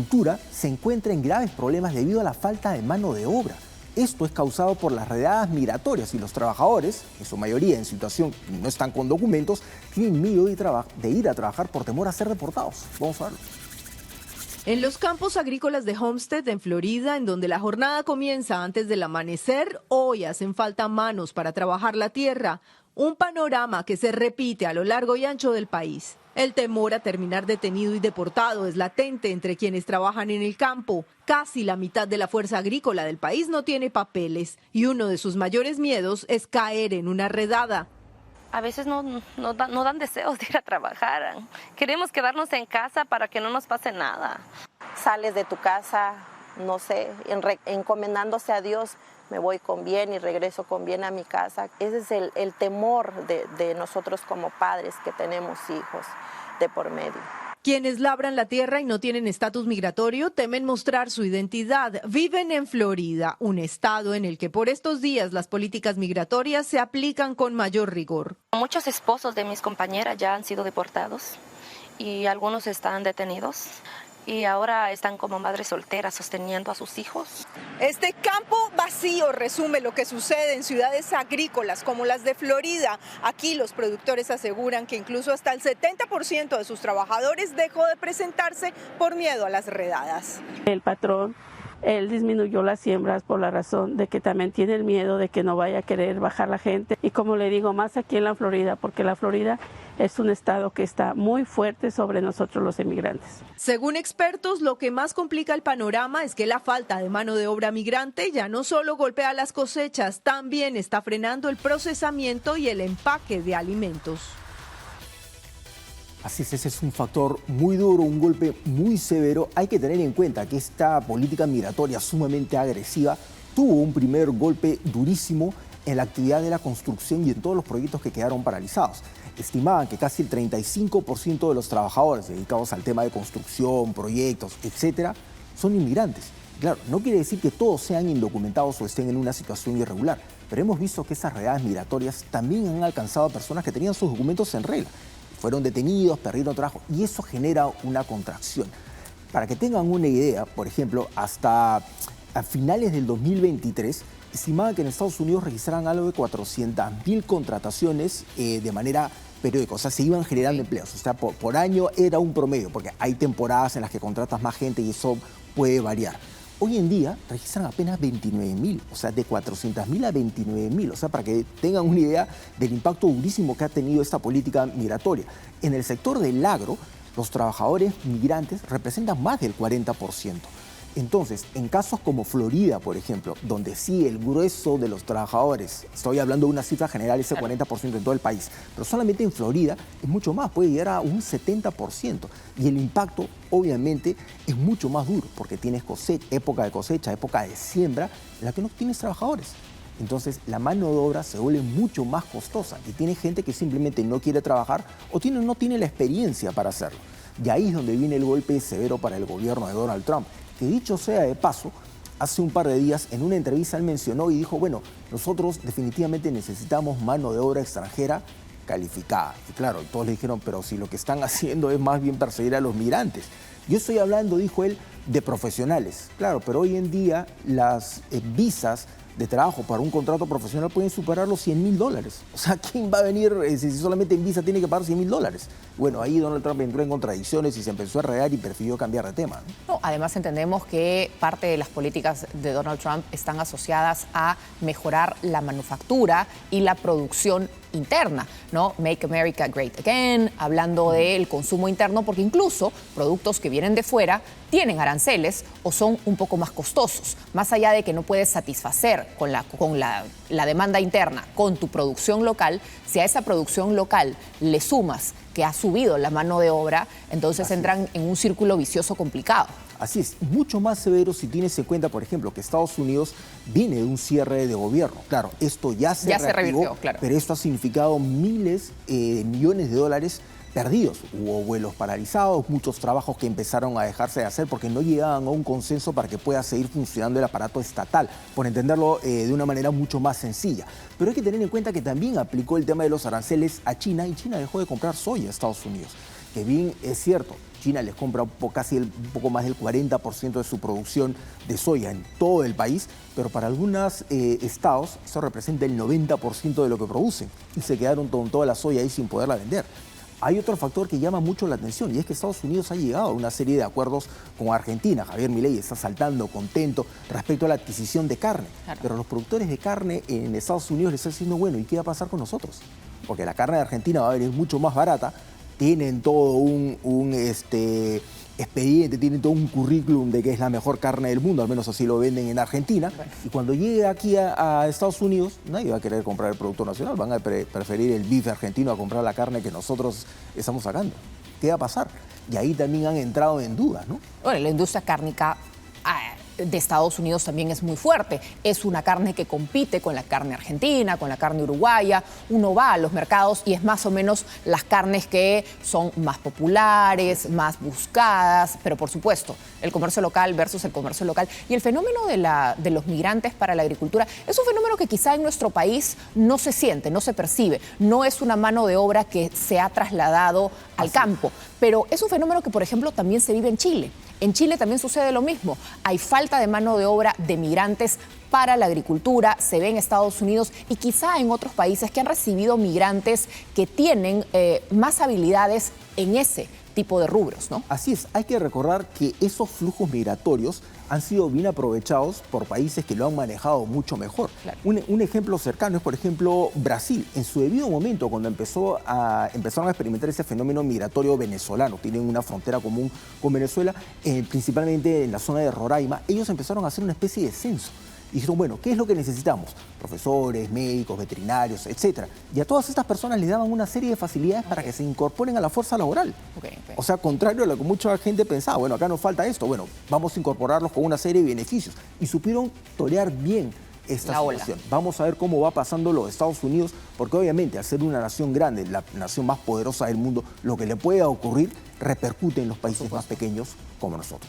agricultura se encuentra en graves problemas debido a la falta de mano de obra. Esto es causado por las redadas migratorias y los trabajadores, en su mayoría en situación que no están con documentos, tienen miedo de ir a trabajar por temor a ser deportados. Vamos a verlo. En los campos agrícolas de Homestead, en Florida, en donde la jornada comienza antes del amanecer, hoy hacen falta manos para trabajar la tierra. Un panorama que se repite a lo largo y ancho del país. El temor a terminar detenido y deportado es latente entre quienes trabajan en el campo. Casi la mitad de la fuerza agrícola del país no tiene papeles y uno de sus mayores miedos es caer en una redada. A veces no dan deseos de ir a trabajar. Queremos quedarnos en casa para que no nos pase nada. Sales de tu casa, no sé, encomendándose a Dios, me voy con bien y regreso con bien a mi casa. Ese es el temor de nosotros como padres que tenemos hijos de por medio. Quienes labran la tierra y no tienen estatus migratorio temen mostrar su identidad. Viven en Florida, un estado en el que por estos días las políticas migratorias se aplican con mayor rigor. Muchos esposos de mis compañeras ya han sido deportados y algunos están detenidos. Y ahora están como madres solteras sosteniendo a sus hijos. Este campo vacío resume lo que sucede en ciudades agrícolas como las de Florida. Aquí los productores aseguran que incluso hasta el 70% de sus trabajadores dejó de presentarse por miedo a las redadas. El patrón, él disminuyó las siembras por la razón de que también tiene el miedo de que no vaya a querer bajar la gente. Y como le digo, más aquí en la Florida, porque la Florida es un estado que está muy fuerte sobre nosotros los emigrantes. Según expertos, lo que más complica el panorama es que la falta de mano de obra migrante ya no solo golpea las cosechas, también está frenando el procesamiento y el empaque de alimentos. Así es, ese es un factor muy duro, un golpe muy severo. Hay que tener en cuenta que esta política migratoria sumamente agresiva tuvo un primer golpe durísimo en la actividad de la construcción y en todos los proyectos que quedaron paralizados. Estimaban que casi el 35% de los trabajadores dedicados al tema de construcción, proyectos, etcétera, son inmigrantes. Claro, no quiere decir que todos sean indocumentados o estén en una situación irregular, pero hemos visto que esas redadas migratorias también han alcanzado a personas que tenían sus documentos en regla. Fueron detenidos, perdieron trabajo y eso genera una contracción. Para que tengan una idea, por ejemplo, hasta a finales del 2023, estimaban que en Estados Unidos registraran algo de 400.000 contrataciones de manera periódica, o sea, se iban generando empleos. O sea, por año era un promedio, porque hay temporadas en las que contratas más gente y eso puede variar. Hoy en día registran apenas 29.000, o sea, de 400.000 a 29.000. O sea, para que tengan una idea del impacto durísimo que ha tenido esta política migratoria. En el sector del agro, los trabajadores migrantes representan más del 40%. Entonces, en casos como Florida, por ejemplo, donde sí el grueso de los trabajadores, estoy hablando de una cifra general, ese 40% en todo el país, pero solamente en Florida es mucho más, puede llegar a un 70%. Y el impacto, obviamente, es mucho más duro, porque tienes época de cosecha, época de siembra, en la que no tienes trabajadores. Entonces, la mano de obra se vuelve mucho más costosa y tiene gente que simplemente no quiere trabajar o no tiene la experiencia para hacerlo. Y ahí es donde viene el golpe severo para el gobierno de Donald Trump. Que dicho sea de paso, hace un par de días en una entrevista él mencionó y dijo, bueno, nosotros definitivamente necesitamos mano de obra extranjera calificada. Y claro, todos le dijeron, pero si lo que están haciendo es más bien perseguir a los migrantes. Yo estoy hablando, dijo él, de profesionales. Claro, pero hoy en día las visas de trabajo para un contrato profesional pueden superar los $100.000. O sea, ¿quién va a venir si solamente en visa tiene que pagar $100.000? Bueno, ahí Donald Trump entró en contradicciones y se empezó a regar y prefirió cambiar de tema, ¿no? No, además entendemos que parte de las políticas de Donald Trump están asociadas a mejorar la manufactura y la producción interna, ¿no? Make America Great Again, hablando del consumo interno, porque incluso productos que vienen de fuera tienen aranceles o son un poco más costosos. Más allá de que no puedes satisfacer con la demanda interna con tu producción local, si a esa producción local le sumas que ha subido la mano de obra, entonces entran en un círculo vicioso complicado. Así es, mucho más severo si tienes en cuenta, por ejemplo, que Estados Unidos viene de un cierre de gobierno. Claro, esto ya se revirtió, claro, pero esto ha significado miles de millones de dólares perdidos. Hubo vuelos paralizados, muchos trabajos que empezaron a dejarse de hacer porque no llegaban a un consenso para que pueda seguir funcionando el aparato estatal, por entenderlo de una manera mucho más sencilla. Pero hay que tener en cuenta que también aplicó el tema de los aranceles a China y China dejó de comprar soya a Estados Unidos. Que bien es cierto, China les compra casi un poco más del 40% de su producción de soya en todo el país, pero para algunos estados eso representa el 90% de lo que producen y se quedaron con toda la soya ahí sin poderla vender. Hay otro factor que llama mucho la atención y es que Estados Unidos ha llegado a una serie de acuerdos con Argentina. Javier Milei está saltando, contento respecto a la adquisición de carne. Claro. Pero los productores de carne en Estados Unidos les están diciendo, bueno, ¿y qué va a pasar con nosotros? Porque la carne de Argentina va a venir mucho más barata. Tienen todo un expediente, tienen todo un currículum de que es la mejor carne del mundo, al menos así lo venden en Argentina. Bueno. Y cuando llegue aquí a Estados Unidos, nadie va a querer comprar el producto nacional, van a preferir el bife argentino a comprar la carne que nosotros estamos sacando. ¿Qué va a pasar? Y ahí también han entrado en dudas, ¿no? Bueno, la industria cárnica de Estados Unidos también es muy fuerte. Es una carne que compite con la carne argentina, con la carne uruguaya. Uno va a los mercados y es más o menos las carnes que son más populares, más buscadas, pero por supuesto, el comercio local versus el comercio local. Y el fenómeno de los migrantes para la agricultura es un fenómeno que quizá en nuestro país no se siente, no se percibe. No es una mano de obra que se ha trasladado al campo, pero es un fenómeno que, por ejemplo, también se vive en Chile. En Chile también sucede lo mismo. Hay falta de mano de obra de migrantes para la agricultura, se ve en Estados Unidos y quizá en otros países que han recibido migrantes que tienen más habilidades en ese tipo de rubros, ¿no? Así es, hay que recordar que esos flujos migratorios han sido bien aprovechados por países que lo han manejado mucho mejor. Claro. Un ejemplo cercano es, por ejemplo, Brasil. En su debido momento, cuando empezaron a experimentar ese fenómeno migratorio venezolano, tienen una frontera común con Venezuela, principalmente en la zona de Roraima, ellos empezaron a hacer una especie de censo. Y dijeron, bueno, ¿qué es lo que necesitamos? Profesores, médicos, veterinarios, etcétera. Y a todas estas personas les daban una serie de facilidades para que se incorporen a la fuerza laboral. O sea, contrario a lo que mucha gente pensaba, bueno, acá nos falta esto, bueno, vamos a incorporarlos con una serie de beneficios. Y supieron torear bien esta situación. Vamos a ver cómo va pasando los Estados Unidos, porque obviamente al ser una nación grande, la nación más poderosa del mundo, lo que le pueda ocurrir repercute en los países más pequeños como nosotros.